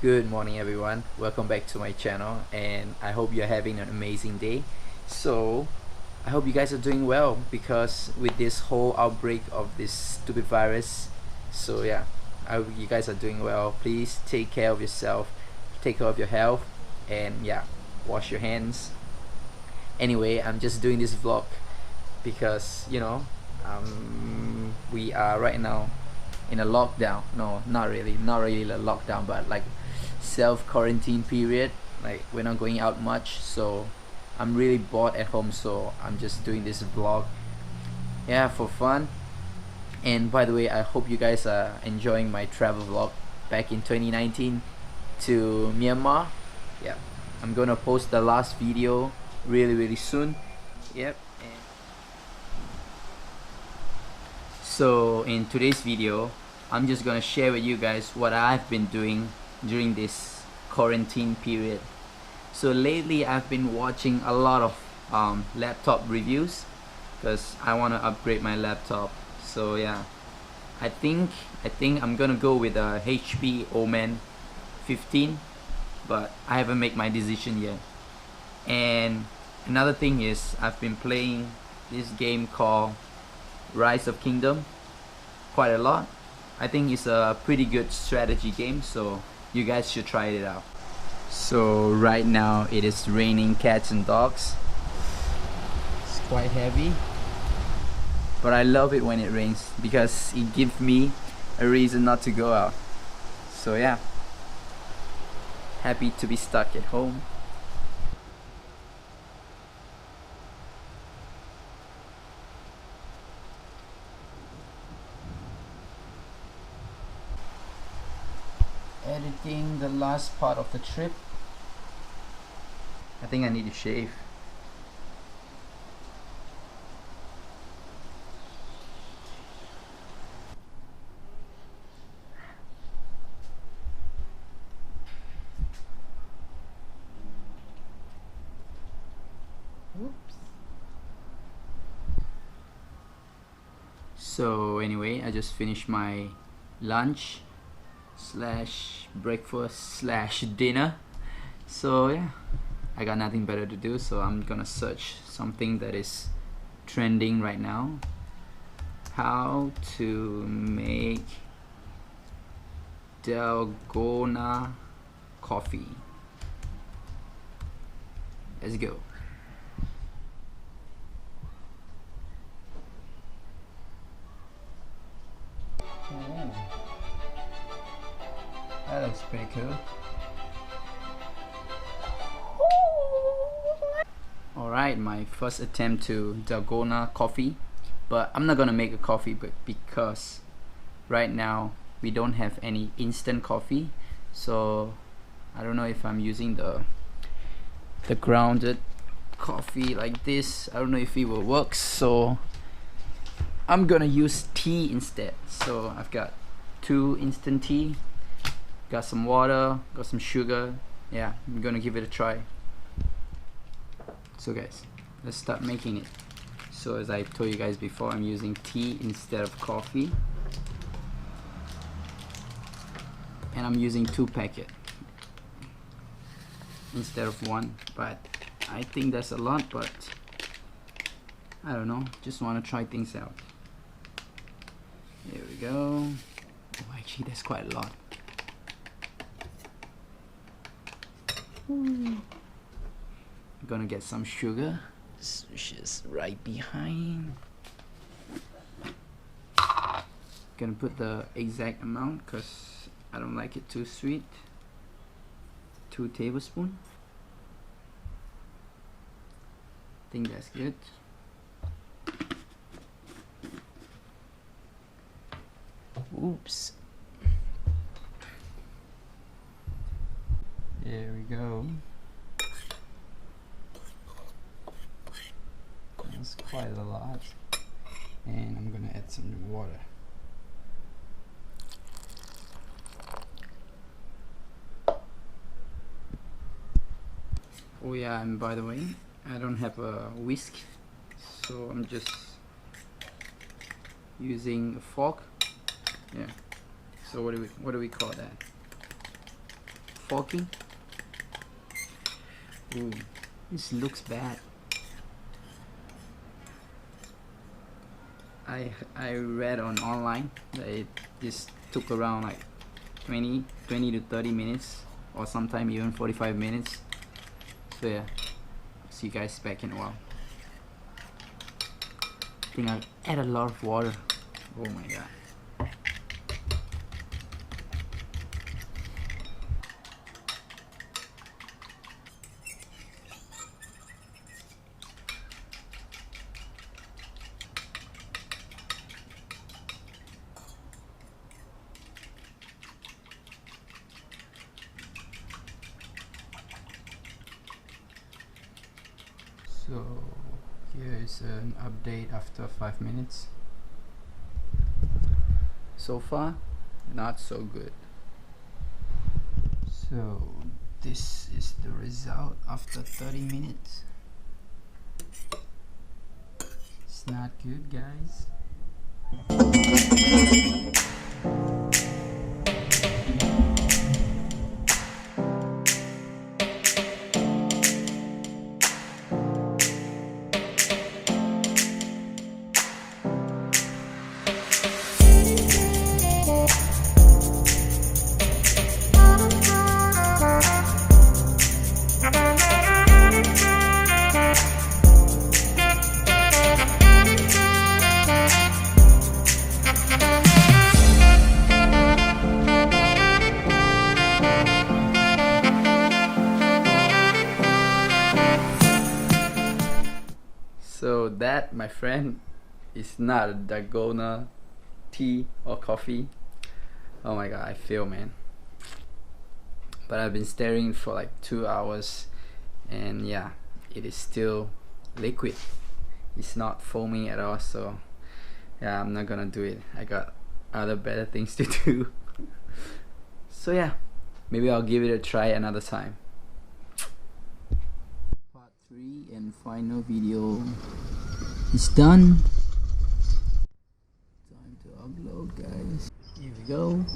Good morning everyone, welcome back to my channel and I hope you're having an amazing day. So I hope you guys are doing well because with this whole outbreak of this stupid virus, so yeah, I hope you guys are doing well. Please take care of yourself, take care of your health, and yeah, wash your hands. Anyway, I'm just doing this vlog because we are right now in a lockdown. No, not really a lockdown, but like self-quarantine period. Like we're not going out much, so I'm really bored at home, so I'm just doing this vlog, yeah, for fun. And by the way, I hope you guys are enjoying my travel vlog back in 2019 to Myanmar. Yeah, I'm gonna post the last video really soon. Yep. So in today's video, I'm just gonna share with you guys what I've been doing during this quarantine period. So lately I've been watching a lot of laptop reviews because I want to upgrade my laptop. So yeah, I think I'm gonna go with a HP Omen 15, but I haven't made my decision yet. And another thing is I've been playing this game called Rise of Kingdom quite a lot. I think it's a pretty good strategy game, so you guys should try it out. So right now it is raining cats and dogs. It's quite heavy, but I love it when it rains because it gives me a reason not to go out. So yeah, happy to be stuck at home. Editing the last part of the trip. I think I need to shave. Oops. So anyway, I just finished my lunch slash breakfast slash dinner. So yeah, I got nothing better to do, so I'm gonna search something that is trending right now. How to make Dalgona coffee. Let's go. That looks pretty cool. Alright, my first attempt to Dalgona coffee, but I'm not gonna make a coffee because right now we don't have any instant coffee, so I don't know if I'm using the grounded coffee like this. I don't know if it will work, so I'm gonna use tea instead. So I've got 2 instant tea, got some water, got some sugar. Yeah, I'm gonna give it a try. So guys, let's start making it. So as I told you guys before, I'm using tea instead of coffee, and I'm using 2 packets instead of 1, but I think that's a lot, but I don't know, just want to try things out. There we go. Oh, actually that's quite a lot. I'm gonna get some sugar, which is right behind. Gonna put the exact amount because I don't like it too sweet. 2 tablespoons. I think that's good. Oops. There we go. That's quite a lot. And I'm gonna add some water. Oh yeah, and by the way, I don't have a whisk, so I'm just using a fork. Yeah. So what do we call that? forking. Ooh, this looks bad. I read on online that it just took around like 20 to 30 minutes, or sometime even 45 minutes. So yeah, see you guys back in a while. I think I'll add a lot of water. Oh my god. So here is an update after 5 minutes. So far, not so good. So this is the result after 30 minutes. It's not good, guys. So that, my friend, is not a Dalgona tea or coffee. Oh my god, I feel, man. But I've been staring for like 2 hours, and yeah, it is still liquid. It's not foaming at all, so yeah, I'm not gonna do it. I got other better things to do. So yeah, maybe I'll give it a try another time. Part 3 and final video is done. Time to upload, guys. Here we go.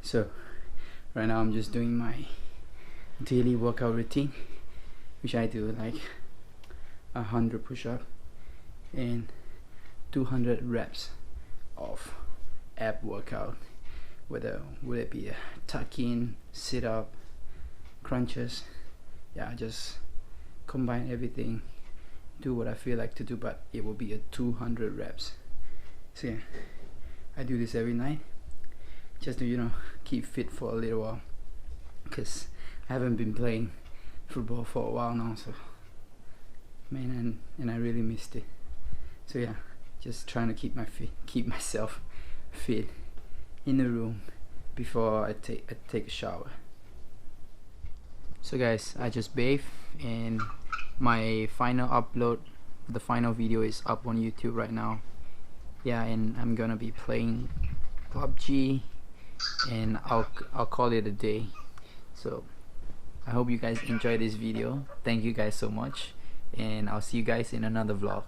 So right now I'm just doing my daily workout routine, which I do like 100 push-up and 200 reps of ab workout, whether would it be a tuck-in, sit-up, crunches. Yeah, just combine everything, do what I feel like to do, but it will be a 200 reps. So yeah, I do this every night just to, you know, keep fit for a little while, because I haven't been playing football for a while now, so man, and I really missed it. So yeah, just trying to keep myself fit in the room before I take a shower. So guys, I just bathed, and my final upload, the final video is up on YouTube right now. Yeah, and I'm gonna be playing PUBG, and I'll call it a day. So I hope you guys enjoy this video. Thank you guys so much, and I'll see you guys in another vlog.